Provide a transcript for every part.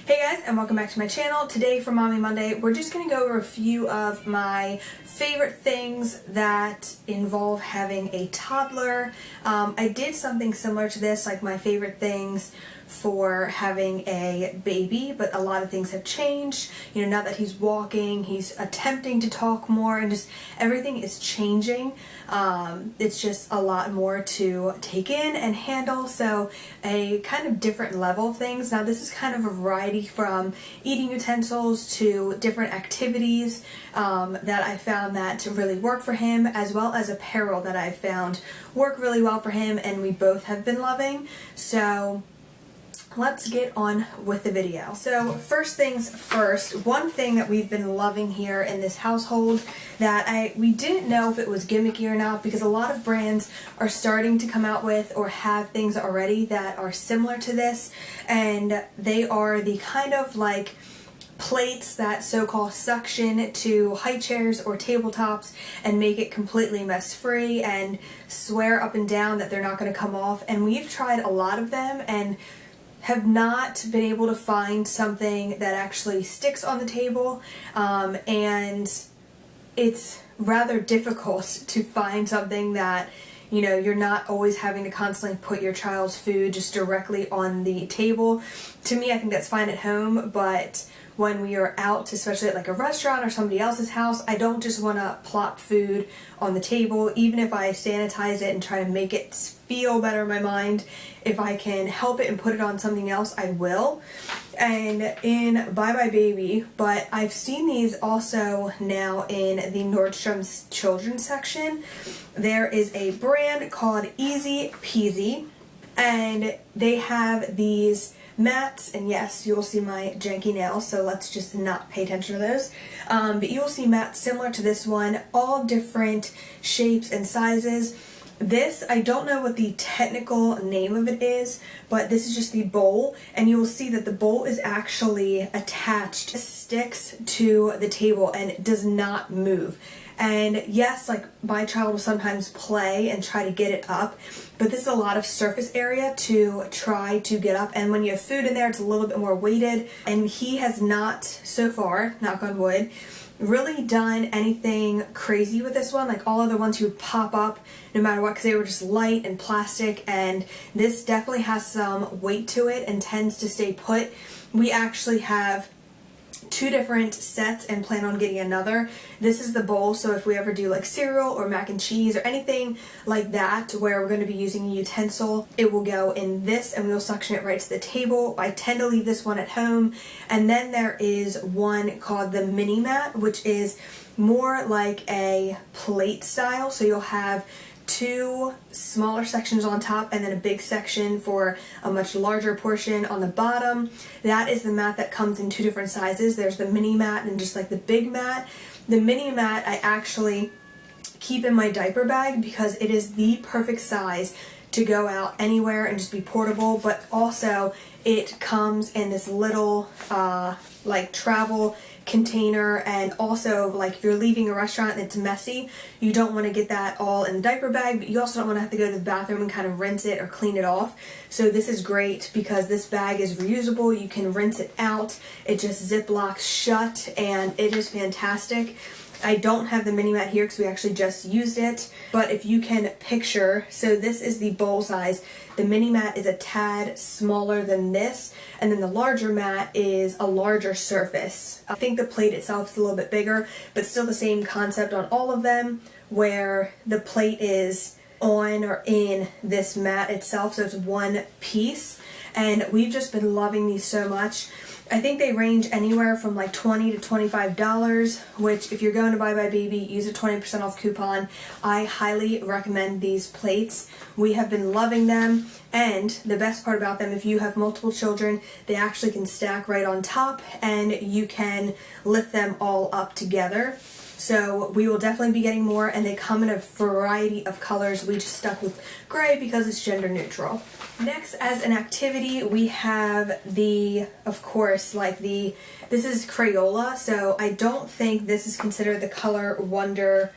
Hey guys, and welcome back to my channel. Today for Mommy Monday, we're just going to go over a few of my favorite things that involve having a toddler. I did something similar to this, like my favorite things for having a baby, but a lot of things have changed. You know, now that he's walking, he's attempting to talk more, and just everything is changing. It's just a lot more to take in and handle, so a kind of different level of things. Now this is kind of a variety from eating utensils to different activities that I found that to really work for him, as well as apparel that I found work really well for him and we both have been loving. So let's get on with the video. So first things first, one thing that we've been loving here in this household that we didn't know if it was gimmicky or not, because a lot of brands are starting to come out with or have things already that are similar to this, and they are the kind of like plates that so-called suction to high chairs or tabletops and make it completely mess-free and swear up and down that they're not going to come off. And we've tried a lot of them and have not been able to find something that actually sticks on the table, and it's rather difficult to find something that, you know, you're not always having to constantly put your child's food just directly on the table. To me, I think that's fine at home, but when we are out, especially at like a restaurant or somebody else's house, I don't just want to plop food on the table. Even if I sanitize it and try to make it feel better in my mind, if I can help it and put it on something else, I will. And in Bye Bye Baby, but I've seen these also now in the Nordstrom's children's section. There is a brand called Easy Peasy, and they have these mats, and yes, you'll see my janky nails, so let's just not pay attention to those. But you'll see mats similar to this one, all different shapes and sizes. This, I don't know what the technical name of it is, but this is just the bowl, and you will see that the bowl is actually attached, sticks to the table, and it does not move. And yes, like my child will sometimes play and try to get it up, but this is a lot of surface area to try to get up, and when you have food in there, it's a little bit more weighted, and he has not, so far, knock on wood, really done anything crazy with this one. Like all of the ones would pop up no matter what, because they were just light and plastic, and this definitely has some weight to it and tends to stay put. We actually have two different sets and plan on getting another. This is the bowl, so if we ever do like cereal or mac and cheese or anything like that where we're going to be using a utensil, it will go in this and we'll suction it right to the table. I tend to leave this one at home. And then there is one called the mini mat, which is more like a plate style, so you'll have two smaller sections on top and then a big section for a much larger portion on the bottom. That is the mat that comes in two different sizes. There's the mini mat and just like the big mat. The mini mat I actually keep in my diaper bag because it is the perfect size to go out anywhere and just be portable, but also it comes in this little like travel container, and also like if you're leaving a restaurant and it's messy, you don't want to get that all in the diaper bag, but you also don't want to have to go to the bathroom and kind of rinse it or clean it off. So this is great because this bag is reusable. You can rinse it out. It just zip-locks shut, and it is fantastic. I don't have the mini mat here because we actually just used it, but if you can picture, so this is the bowl size. The mini mat is a tad smaller than this, and then the larger mat is a larger surface. I think the plate itself is a little bit bigger, but still the same concept on all of them, where the plate is on or in this mat itself, so it's one piece. And we've just been loving these so much. I think they range anywhere from like $20 to $25, which if you're going to Bye Bye Baby, use a 20% off coupon. I highly recommend these plates. We have been loving them, and the best part about them, if you have multiple children, they actually can stack right on top and you can lift them all up together. So we will definitely be getting more, and they come in a variety of colors. We just stuck with gray because it's gender neutral. Next, as an activity, we have the, of course, like this is Crayola, so I don't think this is considered the Color Wonder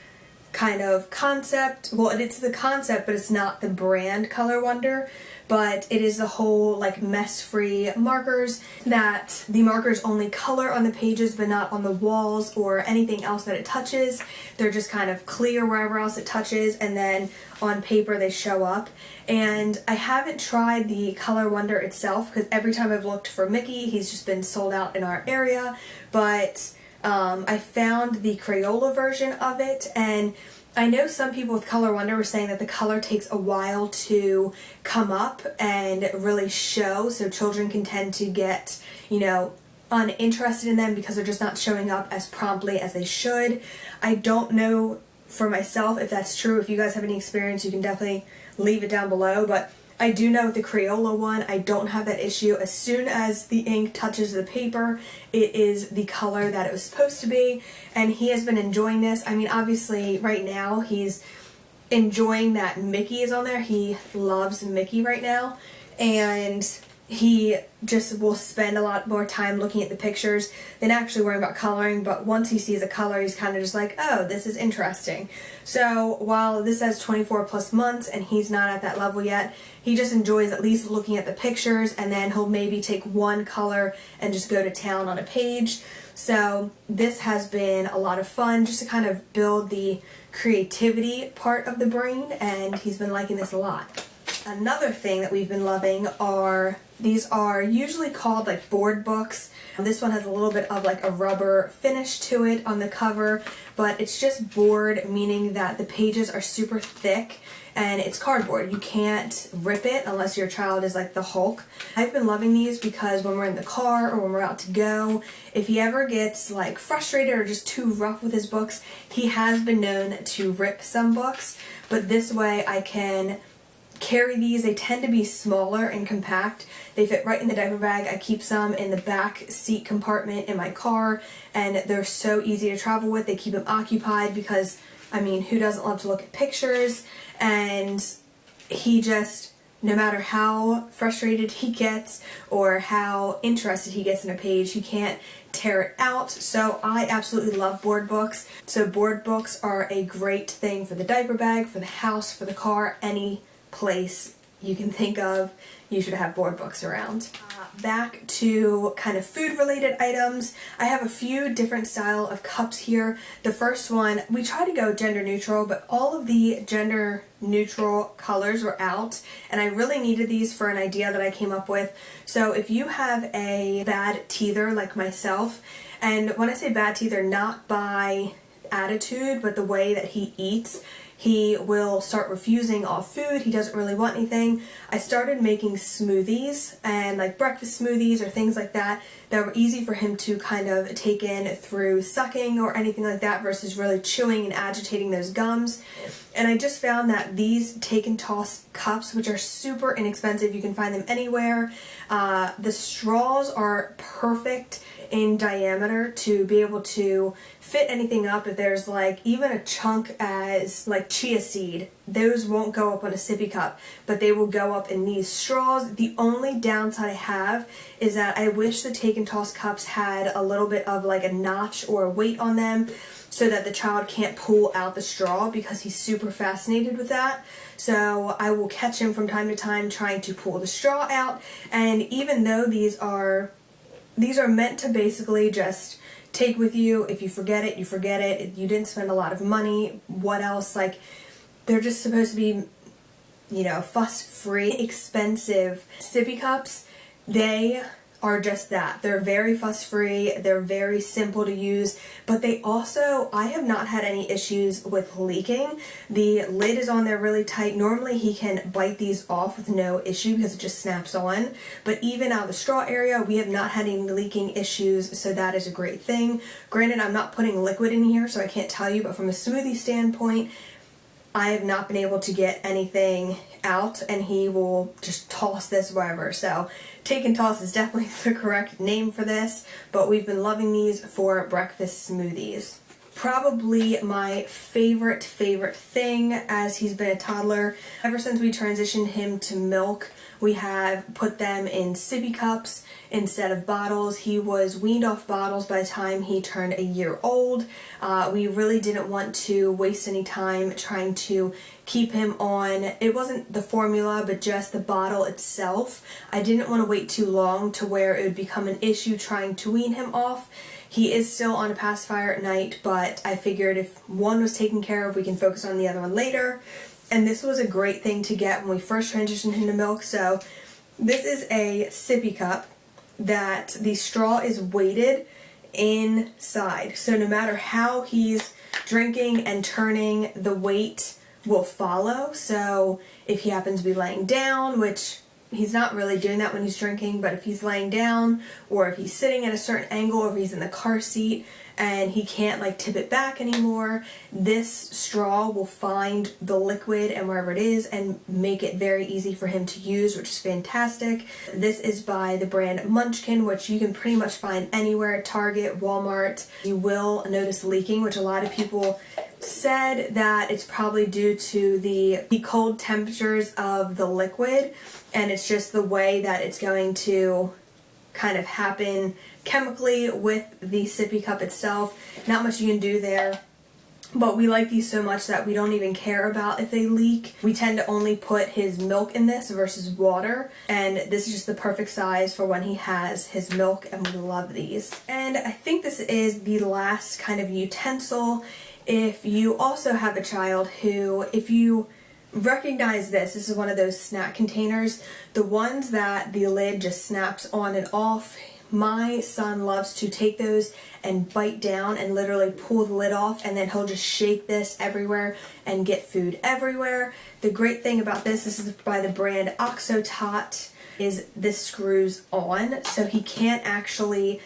kind of concept. Well, it's the concept, but it's not the brand Color Wonder. but it is the whole like mess-free markers, that the markers only color on the pages but not on the walls or anything else that it touches. They're just kind of clear wherever else it touches, and then on paper they show up. And I haven't tried the Color Wonder itself because every time I've looked for Mickey, he's just been sold out in our area, but I found the Crayola version of it, and I know some people with Color Wonder were saying that the color takes a while to come up and really show, so children can tend to get, you know, uninterested in them because they're just not showing up as promptly as they should. I don't know for myself if that's true. If you guys have any experience, you can definitely leave it down below, but I do know with the Crayola one, I don't have that issue. As soon as the ink touches the paper, it is the color that it was supposed to be, and he has been enjoying this. I mean, obviously, right now, he's enjoying that Mickey is on there. He loves Mickey right now, and he just will spend a lot more time looking at the pictures than actually worrying about coloring, but once he sees a color, he's kind of just like, oh, this is interesting. So while this says 24 plus months and he's not at that level yet, he just enjoys at least looking at the pictures, and then he'll maybe take one color and just go to town on a page. So this has been a lot of fun just to kind of build the creativity part of the brain, and he's been liking this a lot. Another thing that we've been loving are, these are usually called like board books. This one has a little bit of like a rubber finish to it on the cover, but it's just board, meaning that the pages are super thick and it's cardboard. You can't rip it unless your child is like the Hulk. I've been loving these because when we're in the car or when we're out to go, if he ever gets like frustrated or just too rough with his books, he has been known to rip some books, but this way I can carry these. They tend to be smaller and compact. They fit right in the diaper bag. I keep some in the back seat compartment in my car, and they're so easy to travel with. They keep him occupied because, I mean, who doesn't love to look at pictures? And he just, no matter how frustrated he gets or how interested he gets in a page, he can't tear it out. So I absolutely love board books. So board books are a great thing for the diaper bag, for the house, for the car, any place you can think of, you should have board books around. Back to kind of food related items. I have a few different style of cups here. The first one, we try to go gender neutral, but all of the gender neutral colors were out, and I really needed these for an idea that I came up with. So if you have a bad teether like myself, and when I say bad teether, not by attitude, but the way that he eats, he will start refusing all food. He doesn't really want anything. I started making smoothies and like breakfast smoothies or things like that that were easy for him to kind of take in through sucking or anything like that versus really chewing and agitating those gums. And I just found that these take and toss cups, which are super inexpensive, you can find them anywhere. The straws are perfect in diameter to be able to fit anything up. If there's like even a chunk as like chia seed, those won't go up on a sippy cup, but they will go up in these straws. The only downside I have is that I wish the take and toss cups had a little bit of like a notch or a weight on them so that the child can't pull out the straw, because he's super fascinated with that. So I will catch him from time to time trying to pull the straw out, and even though these are meant to basically just take with you. If you forget it, you forget it. You didn't spend a lot of money. What else? Like, they're just supposed to be, you know, fuss-free, expensive sippy cups. They are just that. They're very fuss-free, they're very simple to use, but they also, I have not had any issues with leaking. The lid is on there really tight. Normally he can bite these off with no issue because it just snaps on, but even out of the straw area, we have not had any leaking issues, so that is a great thing. Granted, I'm not putting liquid in here, so I can't tell you, but from a smoothie standpoint, I have not been able to get anything out, and he will just toss this wherever. So take and toss is definitely the correct name for this, but we've been loving these for breakfast smoothies. Probably my favorite thing as he's been a toddler, ever since we transitioned him to milk, We have put them in sippy cups instead of bottles. He was weaned off bottles by the time he turned a year old. We really didn't want to waste any time trying to keep him on, it wasn't the formula, but just the bottle itself. I didn't want to wait too long to where it would become an issue trying to wean him off. He is still on a pacifier at night, but I figured if one was taken care of, we can focus on the other one later. And this was a great thing to get when we first transitioned into milk. So this is a sippy cup that the straw is weighted inside. So no matter how he's drinking and turning, the weight will follow. So if he happens to be laying down, which he's not really doing that when he's drinking, but if he's laying down or if he's sitting at a certain angle or if he's in the car seat and he can't like tip it back anymore, this straw will find the liquid and wherever it is and make it very easy for him to use, which is fantastic. This is by the brand Munchkin, which you can pretty much find anywhere at Target, Walmart. You will notice leaking, which a lot of people said that it's probably due to the cold temperatures of the liquid, and it's just the way that it's going to kind of happen chemically with the sippy cup itself. Not much you can do there, but we like these so much that we don't even care about if they leak. We tend to only put his milk in this versus water, and this is just the perfect size for when he has his milk, and we love these. And I think this is the last kind of utensil. If you also have a child who, if you recognize this is one of those snack containers, the ones that the lid just snaps on and off. My son loves to take those and bite down and literally pull the lid off, and then he'll just shake this everywhere and get food everywhere. The great thing about this is by the brand xoxo, is this screws on, so he can't actually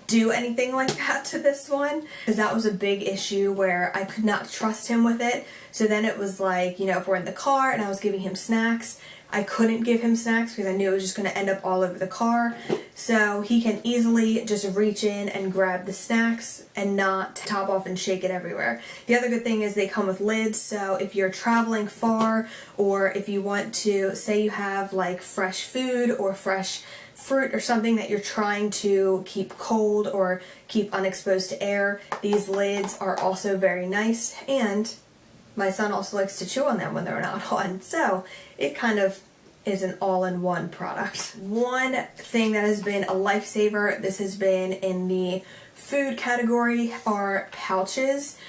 do anything like that to this one, because that was a big issue where I could not trust him with it. So then it was like, you know, if we're in the car and I was giving him snacks, I couldn't give him snacks because I knew it was just going to end up all over the car. So he can easily just reach in and grab the snacks and not top off and shake it everywhere. The other good thing is they come with lids, so if you're traveling far, or if you want to, say you have like fresh food or fresh fruit or something that you're trying to keep cold or keep unexposed to air, these lids are also very nice, and my son also likes to chew on them when they're not on, so it kind of is an all-in-one product. One thing that has been a lifesaver, this has been in the food category, are pouches.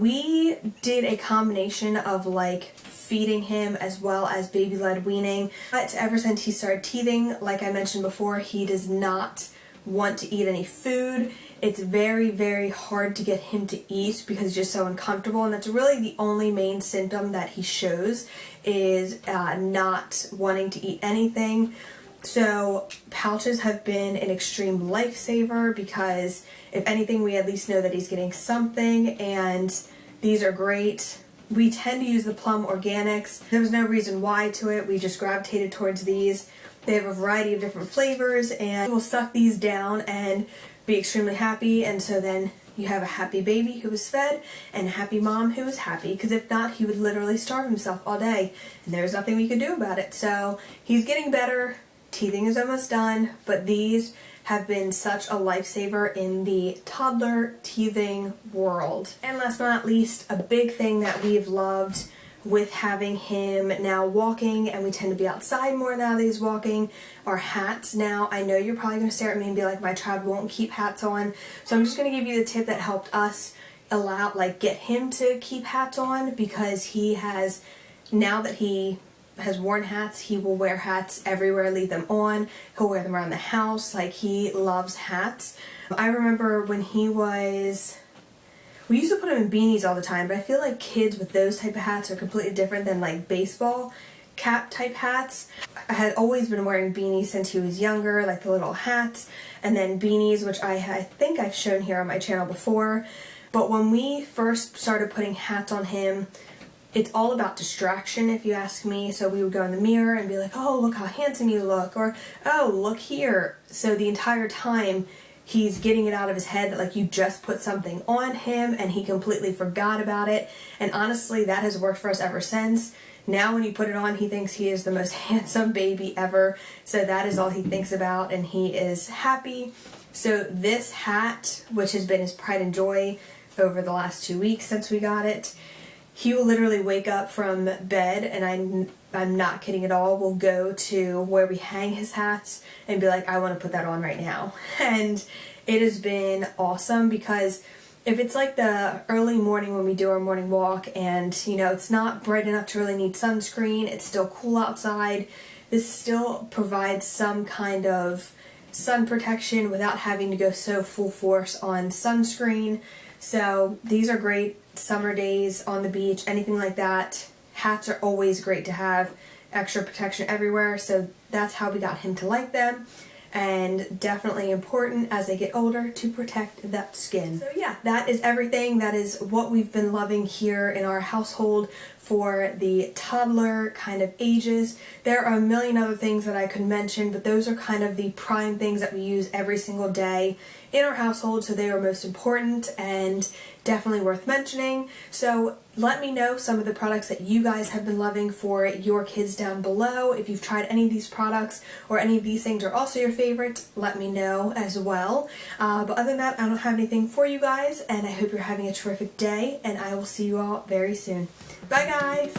We did a combination of like feeding him as well as baby-led weaning, but ever since he started teething, like I mentioned before, he does not want to eat any food. It's very, very hard to get him to eat because he's just so uncomfortable, and that's really the only main symptom that he shows, is not wanting to eat anything. So pouches have been an extreme lifesaver because if anything, we at least know that he's getting something, and these are great. We tend to use the Plum Organics. There was no reason why to it. We just gravitated towards these. They have a variety of different flavors, and we'll suck these down and be extremely happy, and so then you have a happy baby who is fed and a happy mom who is happy, because if not, he would literally starve himself all day, and there's nothing we could do about it. So he's getting better. Teething is almost done, but these have been such a lifesaver in the toddler teething world. And last but not least, a big thing that we've loved with having him now walking, and we tend to be outside more now that he's walking, are hats. Now, I know you're probably going to stare at me and be like, my child won't keep hats on, so I'm just going to give you the tip that helped us get him to keep hats on, because he has, now that he has worn hats, he will wear hats everywhere, leave them on, he'll wear them around the house, like he loves hats. I remember when he was, we used to put him in beanies all the time, but I feel like kids with those type of hats are completely different than like baseball cap type hats. I had always been wearing beanies since he was younger, like the little hats, and then beanies, which I think I've shown here on my channel before. But when we first started putting hats on him, it's all about distraction, if you ask me. So we would go in the mirror and be like, oh, look how handsome you look, or oh, look here. So the entire time he's getting it out of his head that like you just put something on him, and he completely forgot about it. And honestly, that has worked for us ever since. Now when you put it on, he thinks he is the most handsome baby ever. So that is all he thinks about, and he is happy. So this hat, which has been his pride and joy over the last 2 weeks since we got it, he will literally wake up from bed, and I'm not kidding at all, will go to where we hang his hats and be like, I want to put that on right now. And it has been awesome, because if it's like the early morning when we do our morning walk and, you know, it's not bright enough to really need sunscreen, it's still cool outside, this still provides some kind of sun protection without having to go so full force on sunscreen. So these are great summer days on the beach, anything like that. Hats are always great to have, extra protection everywhere, so that's how we got him to like them. And definitely important as they get older to protect that skin. So yeah, that is everything. That is what we've been loving here in our household for the toddler kind of ages. There are a million other things that I could mention, but those are kind of the prime things that we use every single day in our household, so they are most important and definitely worth mentioning. So let me know some of the products that you guys have been loving for your kids down below. If you've tried any of these products or any of these things are also your favorite, let me know as well. But other than that, I don't have anything for you guys, and I hope you're having a terrific day, and I will see you all very soon. Bye guys!